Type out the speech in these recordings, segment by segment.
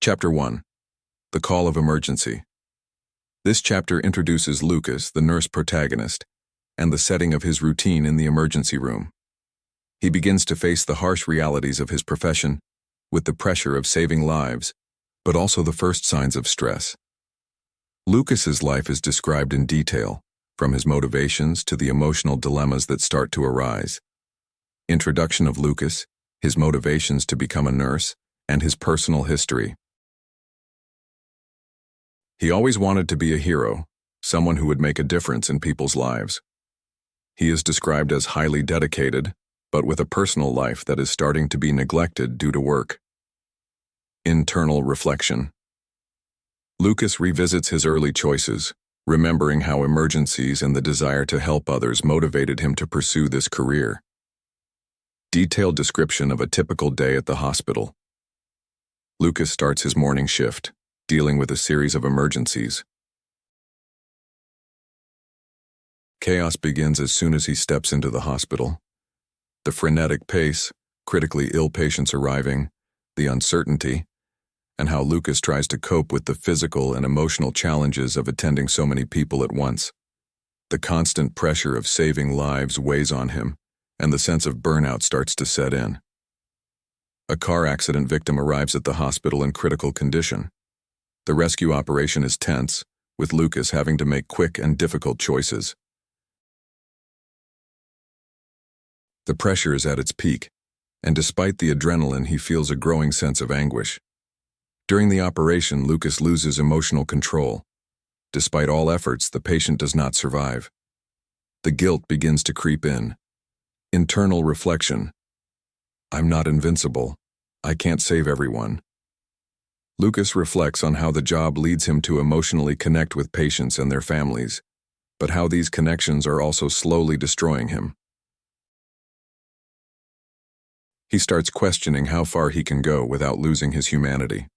Chapter 1. The Call of Emergency. This chapter introduces Lucas, the nurse protagonist, and the setting of his routine in the emergency room. He begins to face the harsh realities of his profession, with the pressure of saving lives, but also the first signs of stress. Lucas's life is described in detail, from his motivations to the emotional dilemmas that start to arise. Introduction of Lucas, his motivations to become a nurse, and his personal history. He always wanted to be a hero, someone who would make a difference in people's lives. He is described as highly dedicated, but with a personal life that is starting to be neglected due to work. Internal reflection. Lucas revisits his early choices, remembering how emergencies and the desire to help others motivated him to pursue this career. Detailed description of a typical day at the hospital. Lucas starts his morning shift, dealing with a series of emergencies. Chaos begins as soon as he steps into the hospital. The frenetic pace, critically ill patients arriving, the uncertainty, and how Lucas tries to cope with the physical and emotional challenges of attending so many people at once. The constant pressure of saving lives weighs on him, and the sense of burnout starts to set in. A car accident victim arrives at the hospital in critical condition. The rescue operation is tense, with Lucas having to make quick and difficult choices. The pressure is at its peak, and despite the adrenaline, he feels a growing sense of anguish. During the operation, Lucas loses emotional control. Despite all efforts, the patient does not survive. The guilt begins to creep in. Internal reflection. I'm not invincible. I can't save everyone. Lucas reflects on how the job leads him to emotionally connect with patients and their families, but how these connections are also slowly destroying him. He starts questioning how far he can go without losing his humanity.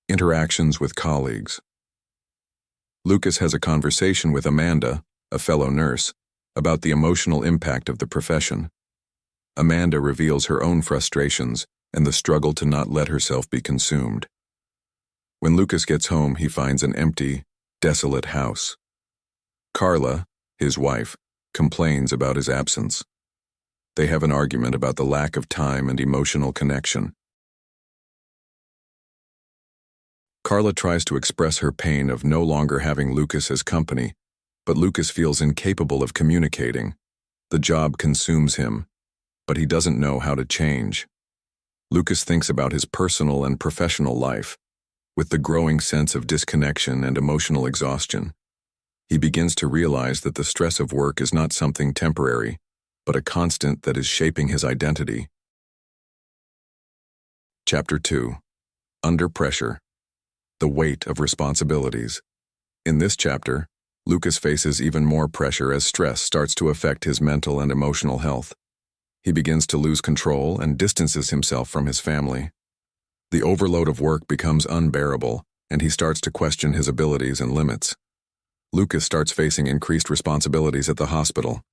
Interactions with colleagues. Lucas has a conversation with Amanda, a fellow nurse, about the emotional impact of the profession. Amanda reveals her own frustrations and the struggle to not let herself be consumed. When Lucas gets home, he finds an empty, desolate house. Carla, his wife, complains about his absence. They have an argument about the lack of time and emotional connection. Carla tries to express her pain of no longer having Lucas as company, but Lucas feels incapable of communicating. The job consumes him, but he doesn't know how to change. Lucas thinks about his personal and professional life, with the growing sense of disconnection and emotional exhaustion. He begins to realize that the stress of work is not something temporary, but a constant that is shaping his identity. Chapter 2. Under Pressure. The Weight of Responsibilities. In this chapter, Lucas faces even more pressure as stress starts to affect his mental and emotional health. He begins to lose control and distances himself from his family. The overload of work becomes unbearable, and he starts to question his abilities and limits. Lucas starts facing increased responsibilities at the hospital.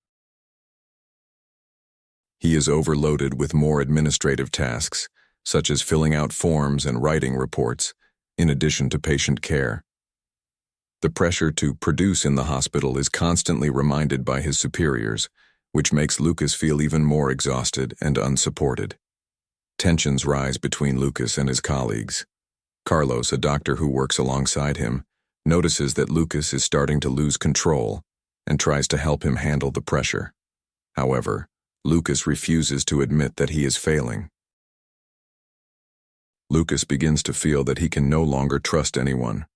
He is overloaded with more administrative tasks, such as filling out forms and writing reports, in addition to patient care. The pressure to produce in the hospital is constantly reminded by his superiors, which makes Lucas feel even more exhausted and unsupported. Tensions rise between Lucas and his colleagues. Carlos, a doctor who works alongside him, notices that Lucas is starting to lose control and tries to help him handle the pressure. However, Lucas refuses to admit that he is failing. Lucas begins to feel that he can no longer trust anyone.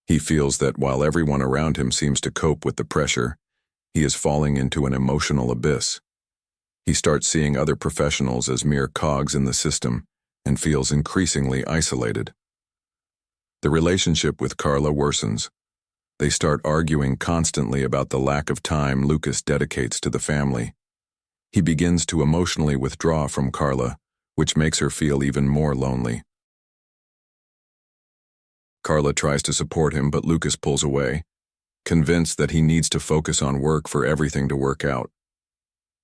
He feels that while everyone around him seems to cope with the pressure, he is falling into an emotional abyss. He starts seeing other professionals as mere cogs in the system and feels increasingly isolated. The relationship with Carla worsens. They start arguing constantly about the lack of time Lucas dedicates to the family. He begins to emotionally withdraw from Carla, which makes her feel even more lonely. Carla tries to support him, but Lucas pulls away, convinced that he needs to focus on work for everything to work out.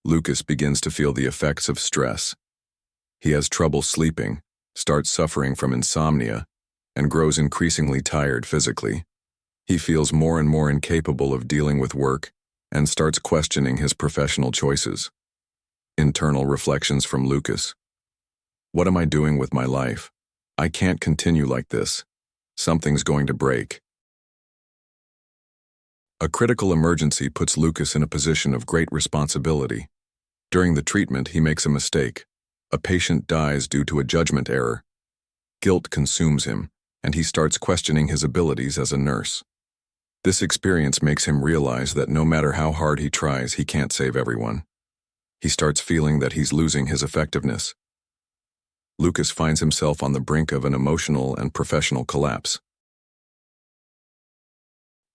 Lucas begins to feel the effects of stress. He has trouble sleeping starts suffering from insomnia, and grows increasingly tired physically. He feels more and more incapable of dealing with work and starts questioning his professional choices. Internal reflections from Lucas. What am I doing with my life? I can't continue like this. Something's going to break. A critical emergency puts Lucas in a position of great responsibility. During the treatment, he makes a mistake. A patient dies due to a judgment error. Guilt consumes him, and he starts questioning his abilities as a nurse. This experience makes him realize that no matter how hard he tries, he can't save everyone. He starts feeling that he's losing his effectiveness. Lucas finds himself on the brink of an emotional and professional collapse.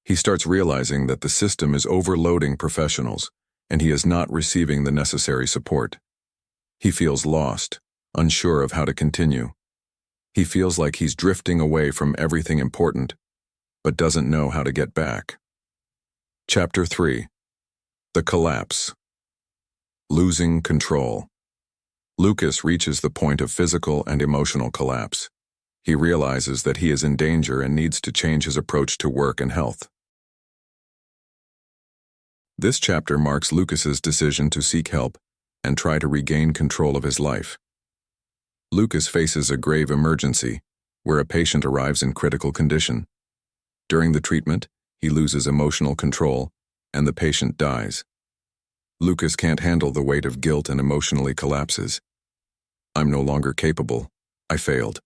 He starts realizing that the system is overloading professionals, and he is not receiving the necessary support. He feels lost, unsure of how to continue. He feels like he's drifting away from everything important, but doesn't know how to get back. Chapter 3. The Collapse. Losing control. Lucas reaches the point of physical and emotional collapse. He realizes that he is in danger and needs to change his approach to work and health. This chapter marks Lucas's decision to seek help and try to regain control of his life. Lucas faces a grave emergency, where a patient arrives in critical condition. During the treatment, he loses emotional control, and the patient dies. Lucas can't handle the weight of guilt and emotionally collapses. I'm no longer capable. I failed.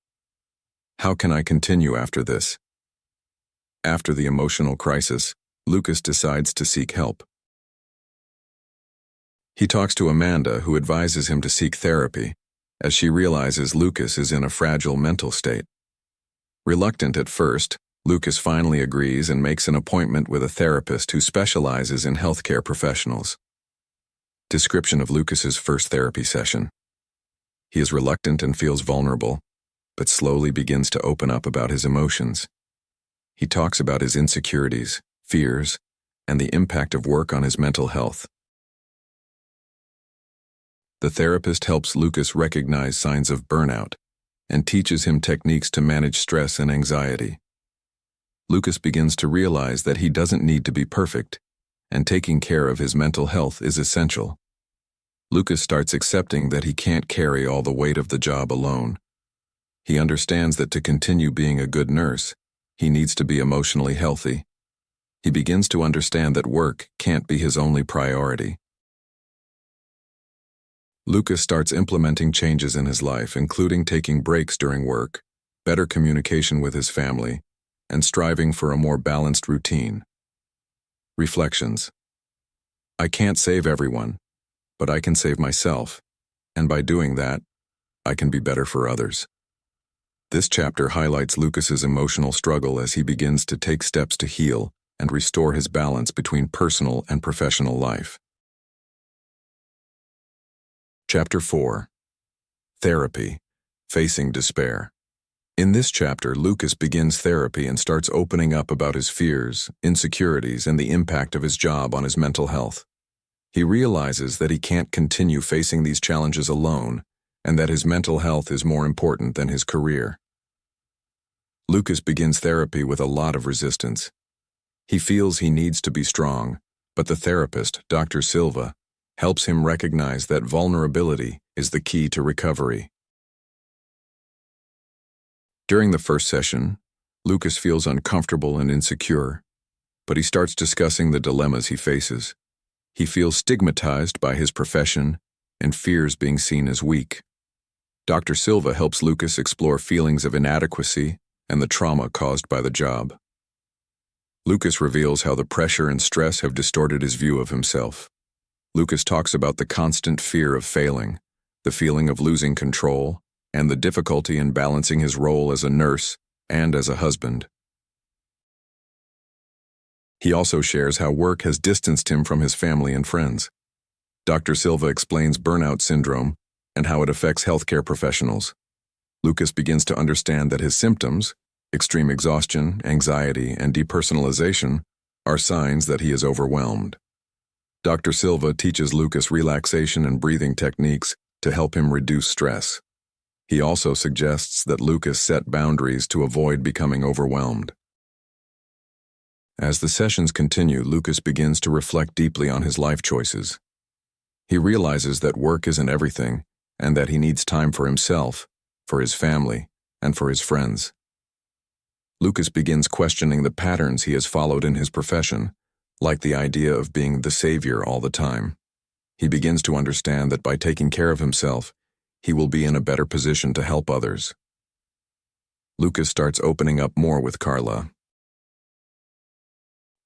How can I continue after this? After the emotional crisis, Lucas decides to seek help. He talks to Amanda, who advises him to seek therapy, as she realizes Lucas is in a fragile mental state. Reluctant at first, Lucas finally agrees and makes an appointment with a therapist who specializes in healthcare professionals. Description of Lucas's first therapy session. He is reluctant and feels vulnerable, but slowly begins to open up about his emotions. He talks about his insecurities, fears, and the impact of work on his mental health. The therapist helps Lucas recognize signs of burnout and teaches him techniques to manage stress and anxiety. Lucas begins to realize that he doesn't need to be perfect, and taking care of his mental health is essential. Lucas starts accepting that he can't carry all the weight of the job alone. He understands that to continue being a good nurse, he needs to be emotionally healthy. He begins to understand that work can't be his only priority. Lucas starts implementing changes in his life, including taking breaks during work, better communication with his family, and striving for a more balanced routine. Reflections. I can't save everyone, but I can save myself, and by doing that, I can be better for others. This chapter highlights Lucas's emotional struggle as he begins to take steps to heal and restore his balance between personal and professional life. Chapter 4. Therapy. Facing despair. In this chapter, Lucas begins therapy and starts opening up about his fears, insecurities, and the impact of his job on his mental health. He realizes that he can't continue facing these challenges alone, and that his mental health is more important than his career. Lucas begins therapy with a lot of resistance. He feels he needs to be strong, but the therapist, Dr. Silva, helps him recognize that vulnerability is the key to recovery. During the first session, Lucas feels uncomfortable and insecure, but he starts discussing the dilemmas he faces. He feels stigmatized by his profession and fears being seen as weak. Dr. Silva helps Lucas explore feelings of inadequacy and the trauma caused by the job. Lucas reveals how the pressure and stress have distorted his view of himself. Lucas talks about the constant fear of failing, the feeling of losing control, and the difficulty in balancing his role as a nurse and as a husband. He also shares how work has distanced him from his family and friends. Dr. Silva explains burnout syndrome and how it affects healthcare professionals. Lucas begins to understand that his symptoms, extreme exhaustion, anxiety, and depersonalization, are signs that he is overwhelmed. Dr. Silva teaches Lucas relaxation and breathing techniques to help him reduce stress. He also suggests that Lucas set boundaries to avoid becoming overwhelmed. As the sessions continue, Lucas begins to reflect deeply on his life choices. He realizes that work isn't everything, and that he needs time for himself, for his family, and for his friends. Lucas begins questioning the patterns he has followed in his profession, like the idea of being the savior all the time. He begins to understand that by taking care of himself, he will be in a better position to help others. Lucas starts opening up more with Carla.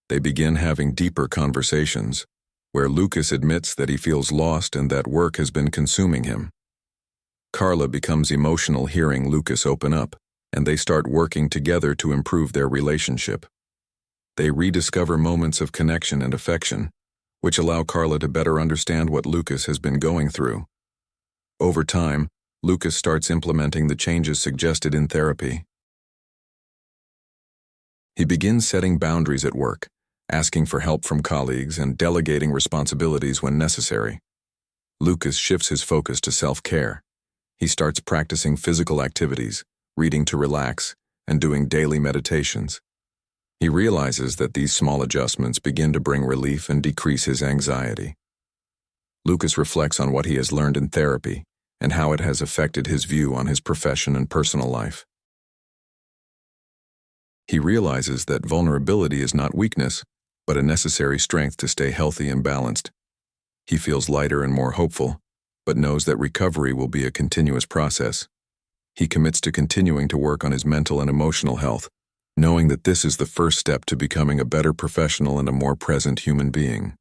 They begin having deeper conversations, where Lucas admits that he feels lost and that work has been consuming him. Carla becomes emotional hearing Lucas open up, and they start working together to improve their relationship. They rediscover moments of connection and affection, which allow Carla to better understand what Lucas has been going through. Over time, Lucas starts implementing the changes suggested in therapy. He begins setting boundaries at work, asking for help from colleagues and delegating responsibilities when necessary. Lucas shifts his focus to self-care. He starts practicing physical activities, reading to relax, and doing daily meditations. He realizes that these small adjustments begin to bring relief and decrease his anxiety. Lucas reflects on what he has learned in therapy and how it has affected his view on his profession and personal life. He realizes that vulnerability is not weakness, but a necessary strength to stay healthy and balanced. He feels lighter and more hopeful, but knows that recovery will be a continuous process. He commits to continuing to work on his mental and emotional health, knowing that this is the first step to becoming a better professional and a more present human being.